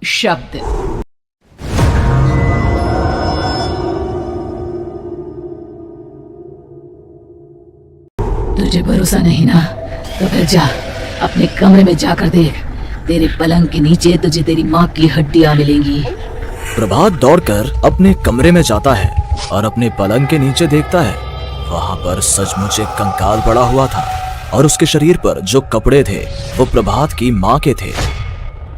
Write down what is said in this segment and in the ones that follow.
शब्द। तुझे भरोसा नहीं ना, तो फिर जा अपने कमरे में जाकर देख। तेरे पलंग के नीचे तुझे तेरी माँ की हड्डियाँ मिलेंगी। प्रभात दौड़कर अपने कमरे में जाता है और अपने पलंग के नीचे देखता है। वहाँ पर सचमुच एक कंकाल पड़ा हुआ था और उसके शरीर पर जो कपड़े थे वो प्रभात की माँ के थे।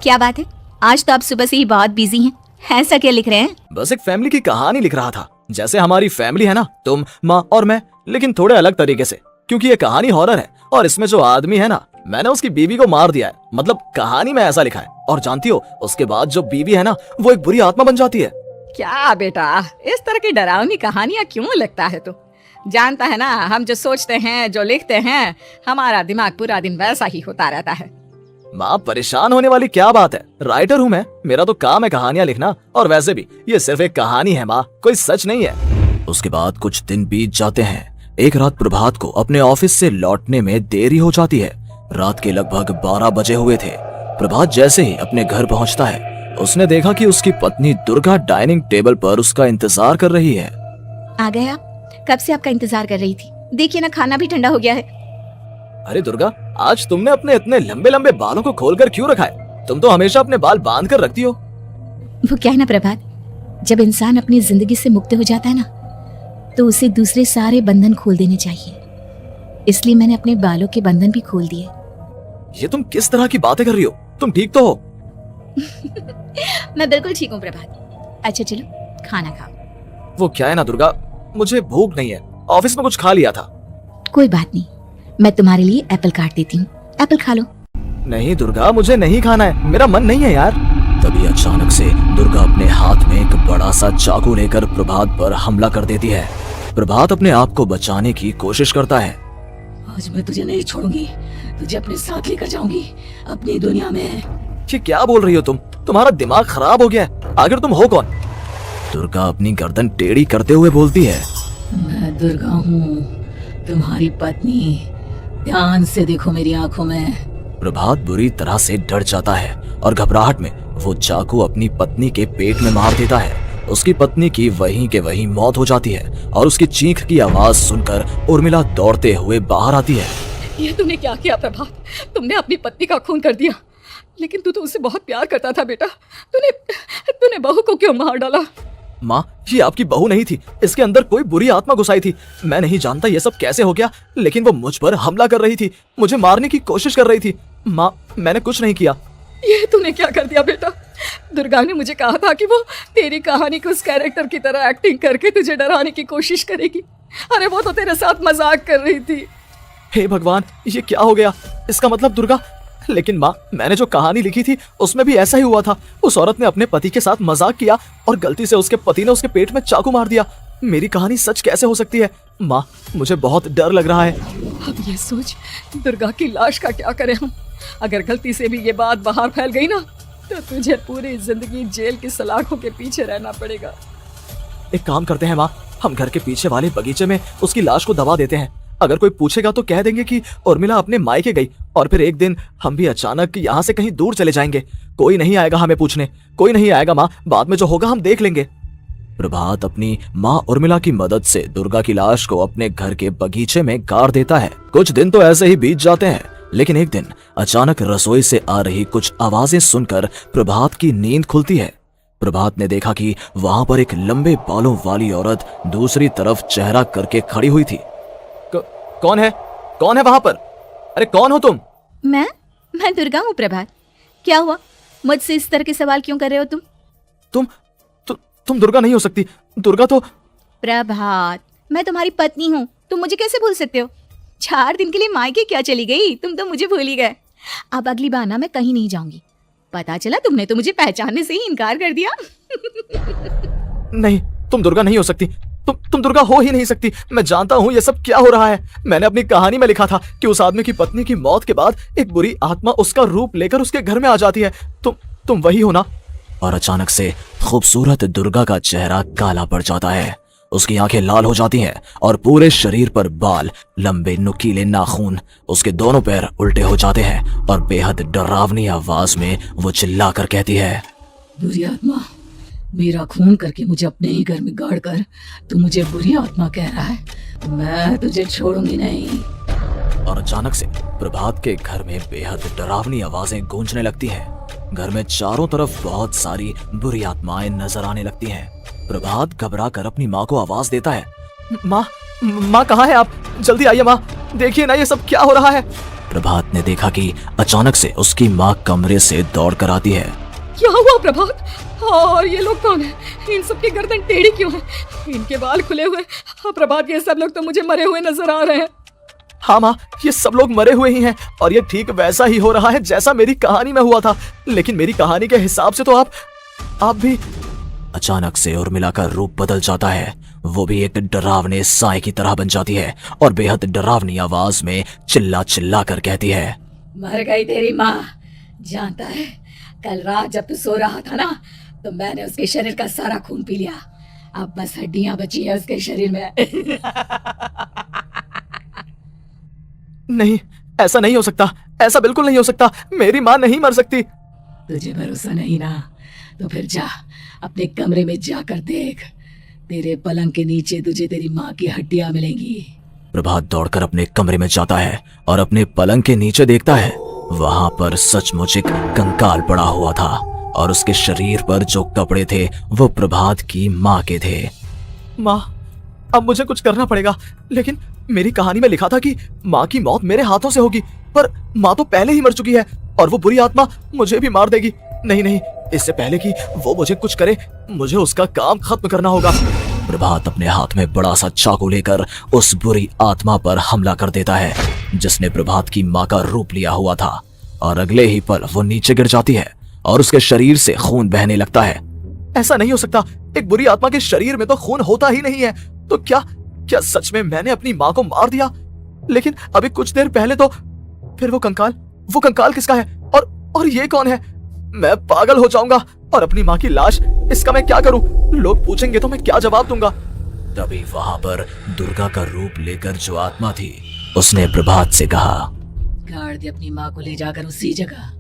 क्या बात है, आज तो आप सुबह से ही बहुत बिजी हैं। ऐसा क्या लिख रहे हैं? बस एक फैमिली की कहानी लिख रहा था। जैसे हमारी फैमिली है ना, तुम, माँ और मैं, लेकिन थोड़े अलग तरीके से, क्योंकि ये कहानी हॉरर है और इसमें जो आदमी है ना, मैंने उसकी बीवी को मार दिया है। मतलब कहानी में ऐसा लिखा है। और जानती हो, उसके बाद जो बीवी है ना, वो एक बुरी आत्मा बन जाती है। क्या बेटा, इस तरह की डरावनी कहानियाँ क्यों लिखता है तू? जानता है ना, हम जो सोचते हैं, जो लिखते हैं, हमारा दिमाग पूरा दिन वैसा ही होता रहता है। माँ, परेशान होने वाली क्या बात है? राइटर हूँ मैं, मेरा तो काम है कहानियाँ लिखना। और वैसे भी ये सिर्फ एक कहानी है माँ, कोई सच नहीं है। उसके बाद कुछ दिन बीत जाते हैं। एक रात प्रभात को अपने ऑफिस से लौटने में देरी हो जाती है। रात के लगभग 12 बजे हुए थे। प्रभात जैसे ही अपने घर पहुंचता है, उसने देखा कि उसकी पत्नी दुर्गा डाइनिंग टेबल पर उसका इंतजार कर रही है। आ गए आप? कब से आपका इंतजार कर रही थी। देखिए ना, खाना भी ठंडा हो गया है। अरे दुर्गा, आज तुमने अपने इतने लंबे लंबे बालों को खोलकर क्यों रखा है? तुम तो हमेशा अपने बाल बांध कर रखती हो। वो क्या है ना प्रभात, जब इंसान अपनी जिंदगी से मुक्त हो जाता है ना, तो उसे दूसरे सारे बंधन खोल देने चाहिए। इसलिए मैंने अपने बालों के बंधन भी खोल दिए। ये तुम किस तरह की बातें कर रही हो? तुम ठीक तो हो? मैं बिल्कुल ठीक हूँ प्रभात। अच्छा चलो खाना खाओ। वो क्या है ना दुर्गा, मुझे भूख नहीं है, ऑफिस में कुछ खा लिया था। कोई बात नहीं, मैं तुम्हारे लिए एप्पल काट देती हूँ, एप्पल खा लो। नहीं दुर्गा, मुझे नहीं खाना है, मेरा मन नहीं है यार। तभी अचानक से दुर्गा अपने हाथ में एक बड़ा सा चाकू लेकर प्रभात पर हमला कर देती है। प्रभात अपने आप को बचाने की कोशिश करता है। आज मैं तुझे नहीं छोड़ूंगी, तुझे अपने साथ लेकर जाऊंगी अपनी दुनिया में। ये क्या बोल रही हो तुम? तुम्हारा दिमाग खराब हो गया है? आखिर तुम हो कौन? दुर्गा अपनी गर्दन टेढ़ी करते हुए बोलती है। मैं दुर्गा हूँ, तुम्हारी पत्नी। ध्यान से देखो मेरी आंखों में। प्रभात बुरी तरह से डर जाता है और घबराहट में वो चाकू अपनी पत्नी के पेट में मार देता है। उसकी पत्नी की वहीं के वहीं मौत हो जाती है और उसकी चीख की आवाज सुनकर उर्मिला दौड़ते हुए बाहर आती है। ये तुमने क्या किया प्रभात? तुमने अपनी पत्नी का खून कर दिया, लेकिन तू तो उससे बहुत प्यार करता था बेटा। तूने बहू को क्यों मार डाला? माँ, ये आपकी बहू नहीं थी, इसके अंदर कोई बुरी आत्मा घुसाई थी। मैं नहीं जानता ये सब कैसे हो गया, लेकिन वो मुझ पर हमला कर रही थी, मुझे मारने की कोशिश कर रही थी। माँ, मैंने कुछ नहीं किया। ये तूने क्या कर दिया बेटा? दुर्गा ने मुझे कहा था कि वो तेरी कहानी को उस कैरेक्टर की तरह एक्टिंग करके तुझे डराने की कोशिश करेगी। अरे वो तो तेरे साथ मजाक कर रही थी। हे भगवान, ये क्या हो गया? इसका मतलब दुर्गा। लेकिन माँ, मैंने जो कहानी लिखी थी उसमें भी ऐसा ही हुआ था। उस औरत ने अपने पति के साथ मजाक किया और गलती से उसके पति ने उसके पेट में चाकू मार दिया। मेरी कहानी सच कैसे हो सकती है? माँ, मुझे बहुत डर लग रहा है। अब ये सोच, दुर्गा की लाश का क्या करें हम? अगर गलती से भी ये बात बाहर फैल गई ना, तो तुझे पूरी जिंदगी जेल की सलाखों के पीछे रहना पड़ेगा। एक काम करते हैं माँ, हम घर के पीछे वाले बगीचे में उसकी लाश को दबा देते हैं। अगर कोई पूछेगा तो कह देंगे कि उर्मिला अपने मायके गई और फिर एक दिन हम भी अचानक यहाँ से कहीं दूर चले जाएंगे। कोई नहीं आएगा हमें पूछने, कोई नहीं आएगा माँ, बाद में जो होगा हम देख लेंगे। प्रभात अपनी माँ उर्मिला की मदद से दुर्गा की लाश को अपने घर के बगीचे में गाड़ देता है। कुछ दिन तो ऐसे ही बीत जाते हैं, लेकिन एक दिन अचानक रसोई से आ रही कुछ आवाजें सुनकर प्रभात की नींद खुलती है। प्रभात ने देखा कि वहां पर एक लंबे बालों वाली औरत दूसरी तरफ चेहरा करके खड़ी हुई थी। कौन है? कौन है वहां पर? अरे कौन हो तुम? मैं दुर्गा हूँ प्रभात। क्या हुआ, मुझसे इस तरह के सवाल क्यों कर रहे हो तुम? तुम दुर्गा नहीं हो सकती। दुर्गा तो प्रभात, मैं तुम्हारी पत्नी हूँ, तुम मुझे कैसे भूल सकते हो? 4 दिन के लिए मायके क्या चली गई? तुम तो मुझे भूल ही गए। अब अगली बार ना मैं कहीं नहीं जाऊंगी। पता चला तुमने तो मुझे पहचानने से ही इनकार कर दिया। नहीं, तुम दुर्गा नहीं हो सकती। तुम दुर्गा हो ही नहीं सकती। मैं जानता हूँ ये सब क्या हो रहा है। मैंने अपनी कहानी में लिखा था कि उस आदमी की पत्नी की मौत के बाद एक बुरी आत्मा उसका रूप लेकर उसके घर में आ जाती है। तुम वही हो ना? और अचानक से खूबसूरत दुर्गा का चेहरा काला पड़ जाता है। उसकी आंखें लाल हो जाती हैं और पूरे शरीर पर बाल, लंबे नुकीले नाखून, उसके दोनों पैर उल्टे हो जाते हैं और बेहद डरावनी आवाज में वो चिल्लाकर कहती है, बुरी आत्मा, मेरा खून करके मुझे अपने ही घर में गाड़ कर तू मुझे बुरी आत्मा कह रहा है? मैं तुझे छोड़ूंगी नहीं। और अचानक से प्रभात के घर में बेहद डरावनी आवाजें गूंजने लगती हैं। घर में चारों तरफ बहुत सारी बुरी आत्माएं नजर आने लगती हैं। प्रभात घबरा कर अपनी माँ को आवाज देता है, माँ कहाँ है आप? जल्दी आइए माँ, देखिए ना ये सब क्या हो रहा है। प्रभात ने देखा कि अचानक से उसकी माँ कमरे से दौड़ कर आती है। क्या हुआ प्रभात? और ये लोग कौन है? इन सब की गर्दन टेढ़ी क्यों है? इनके बाल खुले हुए। प्रभात, ये सब लोग तो मुझे मरे हुए नजर आ रहे हैं। हाँ माँ, ये सब लोग मरे हुए ही हैं और ये ठीक वैसा ही हो रहा है जैसा मेरी कहानी में हुआ था। लेकिन मेरी कहानी के हिसाब से तो आप भी। अचानक से उर्मिला का रूप बदल जाता है। वो भी एक डरावने साए की तरह बन जाती है और बेहद डरावनी आवाज में चिल्ला चिल्ला कर कहती है, मर गई तेरी माँ। जानता है, कल रात जब तू सो रहा था ना, तो मैंने उसके शरीर का सारा खून पी लिया। अब बस हड्डियां बची है उसके शरीर में। नहीं, ऐसा नहीं हो सकता, ऐसा बिल्कुल नहीं हो सकता। मेरी माँ नहीं मर सकती। तुझे भरोसा नहीं ना? तो फिर जा, अपने कमरे में जाकर देख। तेरे पलंग के नीचे तुझे तेरी माँ की हड्डियां मिलेंगी। प्रभात दौड़कर अपने कमरे में जाता है और अपने पलंग के नीचे देखता है। वहां पर सचमुच एक कंकाल पड़ा हुआ था और उसके शरीर पर जो कपड़े थे वो प्रभात की माँ के थे। माँ, अब मुझे कुछ करना पड़ेगा। लेकिन मेरी कहानी में लिखा था कि माँ की मौत मेरे हाथों से होगी, पर माँ तो पहले ही मर चुकी है और वो बुरी आत्मा मुझे भी मार देगी। नहीं, इससे पहले कि वो मुझे कुछ करे, मुझे उसका काम खत्म करना होगा। प्रभात अपने हाथ में बड़ा सा चाकू लेकर उस बुरी आत्मा पर हमला कर देता है जिसने प्रभात की माँ का रूप लिया हुआ था। और अगले ही पल वो नीचे गिर जाती है और उसके शरीर से खून बहने लगता है। ऐसा नहीं हो सकता, एक बुरी आत्मा के शरीर में तो खून होता ही नहीं है। तो क्या सच में मैंने अपनी माँ को मार दिया? लेकिन अभी कुछ देर पहले तो फिर वो कंकाल किसका है? और ये कौन है? मैं पागल हो जाऊंगा। और अपनी माँ की लाश, इसका मैं क्या करूं? लोग पूछेंगे तो मैं क्या जवाब दूंगा? तभी वहां पर दुर्गा का रूप लेकर जो आत्मा थी उसने प्रभात से कहा, गाड़ दे अपनी माँ को, ले जाकर उसी जगह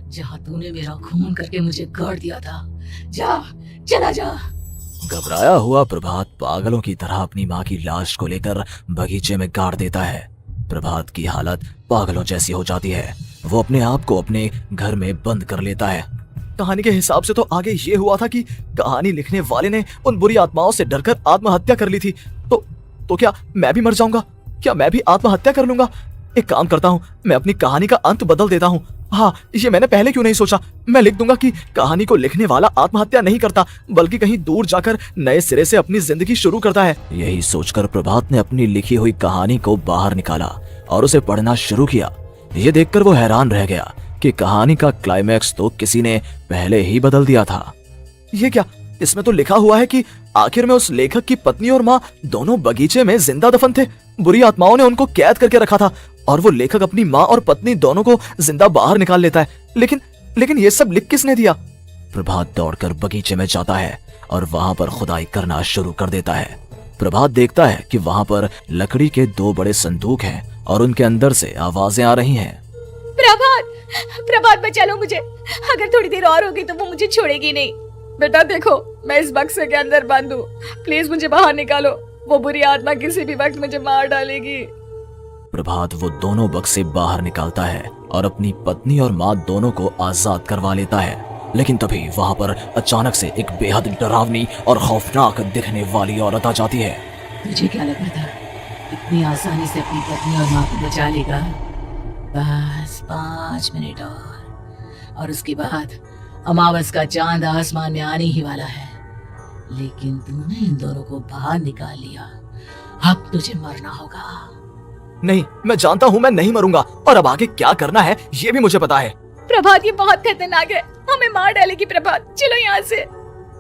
जहाँ तूने मेरा खून करके मुझे गाड़ दिया था। जा, चला जा। घबराया हुआ प्रभात पागलों की तरह अपनी माँ की लाश को लेकर बगीचे में गाड़ देता है। प्रभात की हालत पागलों जैसी हो जाती है। वो अपने आप को अपने घर में बंद कर लेता है। कहानी के हिसाब से तो आगे ये हुआ था कि कहानी लिखने वाले ने उन बुरी आत्माओं से डरकर आत्महत्या कर ली थी। तो क्या मैं भी मर जाऊंगा? क्या मैं भी आत्महत्या कर लूंगा? एक काम करता हूँ, मैं अपनी कहानी का अंत बदल देता हूँ। हाँ, ये मैंने पहले क्यों नहीं सोचा। मैं लिख दूंगा कि कहानी को लिखने वाला आत्महत्या नहीं करता, बल्कि कहीं दूर जाकर नए सिरे से अपनी जिंदगी शुरू करता है। यही सोचकर प्रभात ने अपनी लिखी हुई कहानी को बाहर निकाला और उसे पढ़ना शुरू किया। ये देखकर वो हैरान रह गया कि कहानी का क्लाइमैक्स तो किसी ने पहले ही बदल दिया था। ये क्या? इसमें तो लिखा हुआ है कि आखिर में उस लेखक की पत्नी और माँ दोनों बगीचे में जिंदा दफन थे। बुरी आत्माओं ने उनको कैद करके रखा था और वो लेखक अपनी माँ और पत्नी दोनों को जिंदा बाहर निकाल लेता है। लेकिन ये सब लिख किसने दिया? प्रभात दौड़कर बगीचे में जाता है और वहां पर खुदाई करना शुरू कर देता है। प्रभात देखता है कि वहां पर लकड़ी के 2 बड़े संदूक हैं और उनके अंदर से आवाजें आ रही हैं। प्रभात बचा लो मुझे। अगर थोड़ी देर और होगी तो वो मुझे छोड़ेगी नहीं। बेटा देखो, मैं इस बक्से के अंदर बंद हूँ, प्लीज मुझे बाहर निकालो। वो बुरी आत्मा किसी भी वक्त मुझे मार डालेगी। प्रभात वो दोनों बक्से बाहर निकालता है और अपनी पत्नी और माँ दोनों को आजाद करवा लेता है। लेकिन तभी वहां पर अचानक से एक बेहद डरावनी और खौफनाक दिखने वाली औरत आ जाती है। तुझे क्या लग रहा था इतनी आसानी से अपनी पत्नी और माँ को बचा लेगा? बस 5 मिनट और उसके बाद अमावस का चांद आसमान में आने ही वाला है। लेकिन तूने इन दोनों को बाहर निकाल लिया, अब तुझे मरना होगा। नहीं, मैं जानता हूँ मैं नहीं मरूंगा और अब आगे क्या करना है ये भी मुझे पता है। प्रभात, ये बहुत खतरनाक है, हमें मार डालेगी। प्रभात, चलो यहाँ से।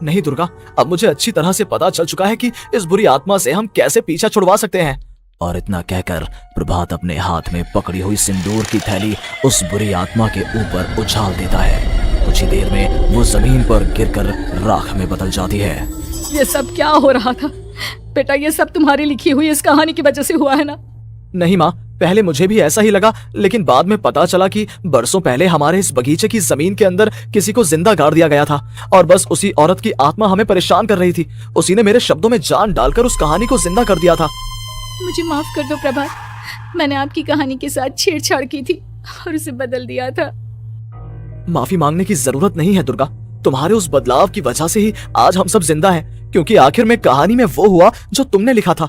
नहीं दुर्गा, अब मुझे अच्छी तरह से पता चल चुका है कि इस बुरी आत्मा से हम कैसे पीछा छुड़वा सकते हैं। और इतना कहकर प्रभात अपने हाथ में पकड़ी हुई सिंदूर की थैली उस बुरी आत्मा के ऊपर उछाल देता है। कुछ ही देर में वो जमीन पर गिरकर राख में बदल जाती है। ये सब क्या हो रहा था? बेटा, ये सब तुम्हारी लिखी हुई इस कहानी की वजह से हुआ है ना? नहीं माँ, पहले मुझे भी ऐसा ही लगा, लेकिन बाद में पता चला कि बरसों पहले हमारे इस बगीचे की जमीन के अंदर किसी को जिंदा गाड़ दिया गया था और बस उसी औरत की आत्मा हमें परेशान कर रही थी। उसी ने मेरे शब्दों में जान डालकर उस कहानी को जिंदा कर दिया था। मुझे माफ कर दो प्रभात, मैंने आपकी कहानी के साथ छेड़छाड़ की थी और उसे बदल दिया था। माफी मांगने की जरूरत नहीं है दुर्गा। तुम्हारे उस बदलाव की वजह से ही आज हम सब जिंदा हैं, क्योंकि आखिर में कहानी में वो हुआ जो तुमने लिखा था।